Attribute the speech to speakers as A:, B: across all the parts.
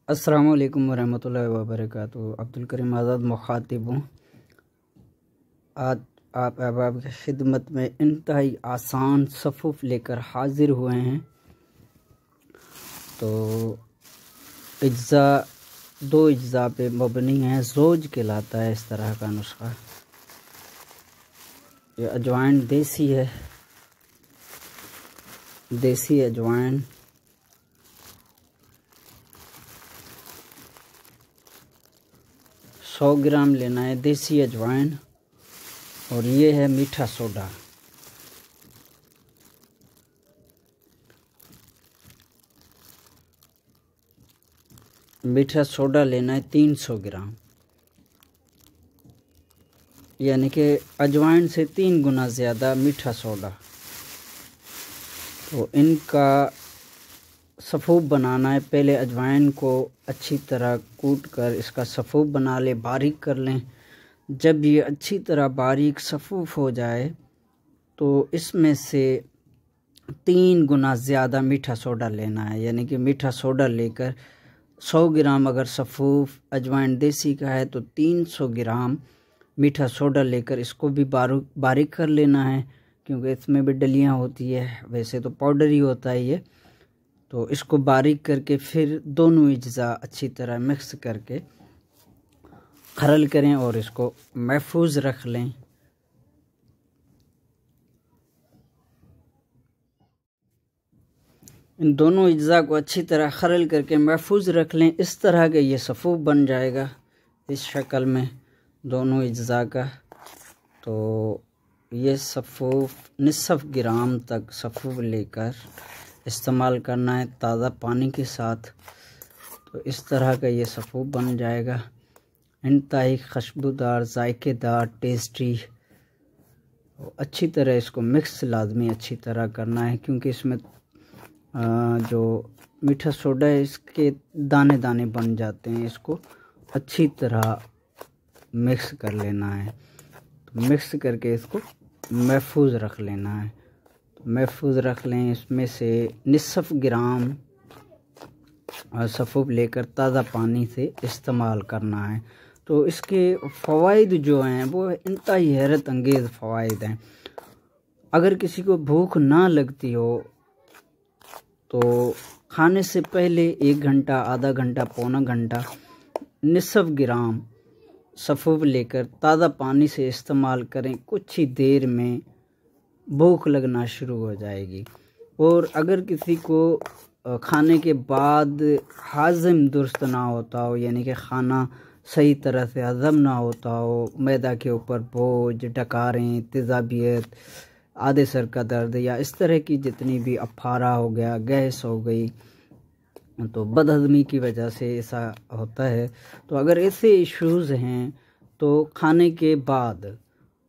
A: अस्सलामु अलैकुम वरहमतुल्लाहि वबरकातुहू। अब्दुल करीम आज़ाद मुखातिब हूँ। आज आपकी खिदमत में इंतहाई आसान सफ़ूफ़ लेकर हाजिर हुए हैं। तो दो इज्ज़ा पे मबनी है, ज़ोज कहलाता है इस तरह का नुस्खा। ये अजवाइन देसी है, देसी अजवाइन। सौ ग्राम लेना है देसी अजवाइन। और ये है मीठा सोडा। मीठा सोडा लेना है 300 ग्राम, यानी कि अजवाइन से 3 गुना ज़्यादा मीठा सोडा। तो इनका सफ़ूफ़ बनाना है। पहले अजवाइन को अच्छी तरह कूट कर इसका सफ़ूफ़ बना लें, बारीक कर लें। जब ये अच्छी तरह बारीक सफ़ूफ़ हो जाए तो इसमें से 3 गुना ज़्यादा मीठा सोडा लेना है, यानी कि मीठा सोडा लेकर 100 ग्राम अगर सफ़ूफ़ अजवाइन देसी का है तो 300 ग्राम मीठा सोडा लेकर इसको भी बारीक कर लेना है, क्योंकि इसमें भी डलियाँ होती है। वैसे तो पाउडर ही होता है ये। तो इसको बारीक करके फिर दोनों अज्जा अच्छी तरह मिक्स करके खरल करें और इसको महफूज रख लें। इन दोनों अज्जा को अच्छी तरह खरल करके महफूज रख लें। इस तरह के ये सफ़ूफ़ बन जाएगा इस शक्ल में दोनों अज्जा का। तो ये सफ़ूफ़ निसफ़ ग्राम तक सफ़ूफ़ लेकर इस्तेमाल करना है ताज़ा पानी के साथ। तो इस तरह का ये सफ़ूफ़ बन जाएगा, इंतहाई खुशबूदार, जायकेदार, टेस्टी। अच्छी तरह इसको मिक्स लाजमी अच्छी तरह करना है, क्योंकि इसमें जो मीठा सोडा है इसके दाने दाने बन जाते हैं। इसको अच्छी तरह मिक्स कर लेना है। तो मिक्स करके इसको महफूज रख लेना है। तो महफूज रख लें। इसमें से निसफ़ ग्राम सफ़ूफ़ लेकर ताज़ा पानी से इस्तेमाल करना है। तो इसके फ़वाइद जो हैं वो इंतहाई हैरत अंगेज़ फ़वाइद हैं। अगर किसी को भूख ना लगती हो तो खाने से पहले 1 घंटा, आधा घंटा, पौना घंटा निसफ़ ग्राम सफ़ूफ़ लेकर ताज़ा पानी से इस्तेमाल करें। कुछ ही देर में भूख लगना शुरू हो जाएगी। और अगर किसी को खाने के बाद हाज़म दुरुस्त ना होता हो, यानी कि खाना सही तरह से हज़म ना होता हो, मैदा के ऊपर बोझ, डकारें, तेज़ाबियत, आधे सर का दर्द या इस तरह की जितनी भी अफारा हो गया, गैस हो गई, तो बदहज़मी की वजह से ऐसा होता है। तो अगर ऐसे इश्यूज़ हैं तो खाने के बाद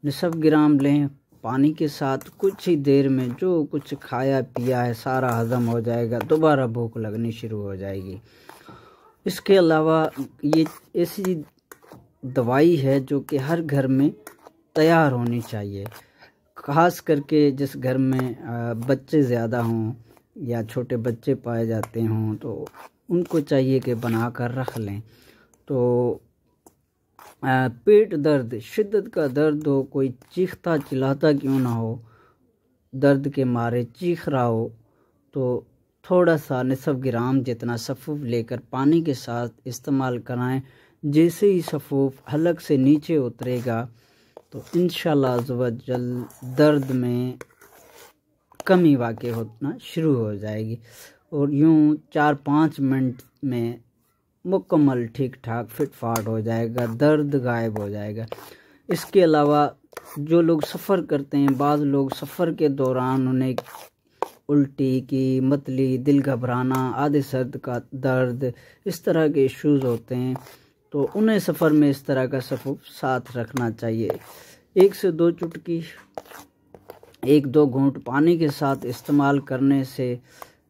A: निसफ़ ग्राम लें पानी के साथ। कुछ ही देर में जो कुछ खाया पिया है सारा हज़म हो जाएगा, दोबारा भूख लगनी शुरू हो जाएगी। इसके अलावा ये ऐसी दवाई है जो कि हर घर में तैयार होनी चाहिए, ख़ास करके जिस घर में बच्चे ज़्यादा हों या छोटे बच्चे पाए जाते हों तो उनको चाहिए कि बना कर रख लें। तो पेट दर्द, शिद्दत का दर्द हो, कोई चीखता चिल्लाता क्यों ना हो, दर्द के मारे चीख रहा हो, तो थोड़ा सा निसफ़ ग्राम जितना सफ़ूफ़ लेकर पानी के साथ इस्तेमाल कराएं। जैसे ही सफ़ूफ़ हलक से नीचे उतरेगा तो इंशाअल्लाह अज़्ज़वजल दर्द में कमी वाक़ई होना शुरू हो जाएगी और यूं 4-5 मिनट में मुकम्मल ठीक ठाक फिट फाट हो जाएगा, दर्द गायब हो जाएगा। इसके अलावा जो लोग सफ़र करते हैं, बाज़ लोग सफ़र के दौरान उन्हें उल्टी की मतली, दिल घबराना, आधे सर का दर्द, इस तरह के इश्यूज़ होते हैं, तो उन्हें सफ़र में इस तरह का सफ़ूफ़ साथ रखना चाहिए। 1 से 2 चुटकी, 1-2 घूंट पानी के साथ इस्तेमाल करने से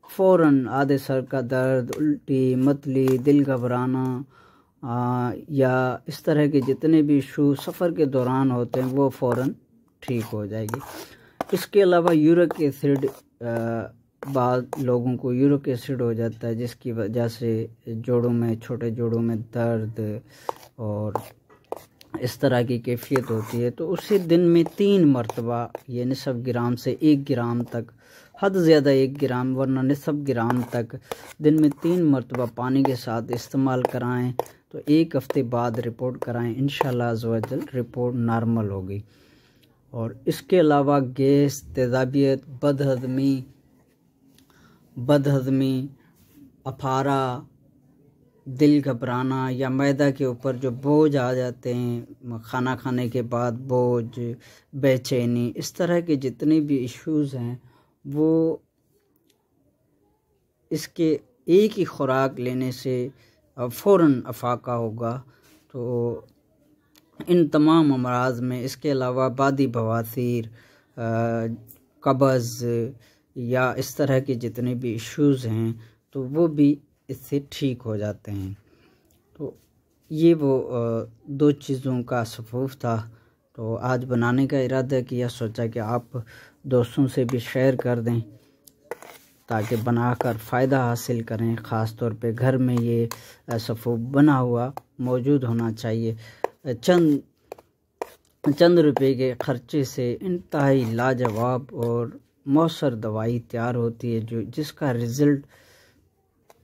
A: फ़ौरन आधे सर का दर्द, उल्टी, मतली, दिल घबराना या इस तरह के जितने भी इशू सफ़र के दौरान होते हैं वो फ़ौरन ठीक हो जाएगी। इसके अलावा यूरिक एसिड बाद लोगों को यूरिक एसिड हो जाता है, जिसकी वजह से जोड़ों में, छोटे जोड़ों में दर्द और इस तरह की कैफियत होती है। तो उसे दिन में 3 मरतबा ये निसफ ग्राम से 1 ग्राम तक, हद ज़्यादा 1 ग्राम वरना निसफ ग्राम तक दिन में 3 मरतबा पानी के साथ इस्तेमाल कराएं। तो 1 हफ़्ते बाद रिपोर्ट कराएं, इंशाल्लाह अज़्ज़ व जल रिपोर्ट नॉर्मल होगी। और इसके अलावा गैस, तेज़ाबियत, बदहज़मी, अफारा, दिल घबराना या मैदा के ऊपर जो बोझ आ जाते हैं खाना खाने के बाद, बोझ, बेचैनी, इस तरह के जितने भी इश्यूज़ हैं वो इसके एक ही खुराक लेने से फ़ौरन अफाका होगा। तो इन तमाम अमराज़ में इसके अलावा बादी बवासीर, कब्ज़ या इस तरह के जितने भी इश्यूज़ हैं तो वो भी इससे ठीक हो जाते हैं। तो ये वो 2 चीज़ों का सफ़ूफ था। तो आज बनाने का इरादा किया, सोचा कि आप दोस्तों से भी शेयर कर दें ताकि बनाकर फ़ायदा हासिल करें। ख़ास तौर पे घर में ये सफ़ूफ बना हुआ मौजूद होना चाहिए। चंद रुपए के ख़र्चे से इंतहाई लाजवाब और मौसर दवाई तैयार होती है, जो जिसका रिज़ल्ट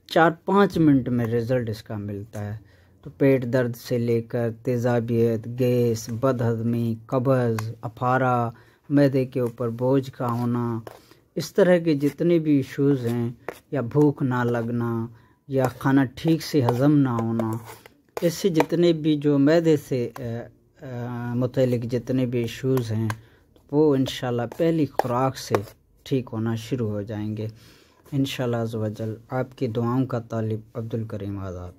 A: 4-5 मिनट में रिज़ल्ट इसका मिलता है। तो पेट दर्द से लेकर तेज़ाबियत, गैस, बदहज़मी, कब्ज़, अफारा, मैदे के ऊपर बोझ का होना, इस तरह के जितने भी इश्यूज़ हैं, या भूख ना लगना या खाना ठीक से हज़म ना होना, इससे जितने भी जो मैदे से मुतल्लिक़ जितने भी इश्यूज़ हैं वो इंशाल्लाह पहली खुराक से ठीक होना शुरू हो जाएंगे इंशाल्लाह अज़्ज़ व जल। आपकी दुआओं का तालिब, अब्दुल करीम आज़ाद।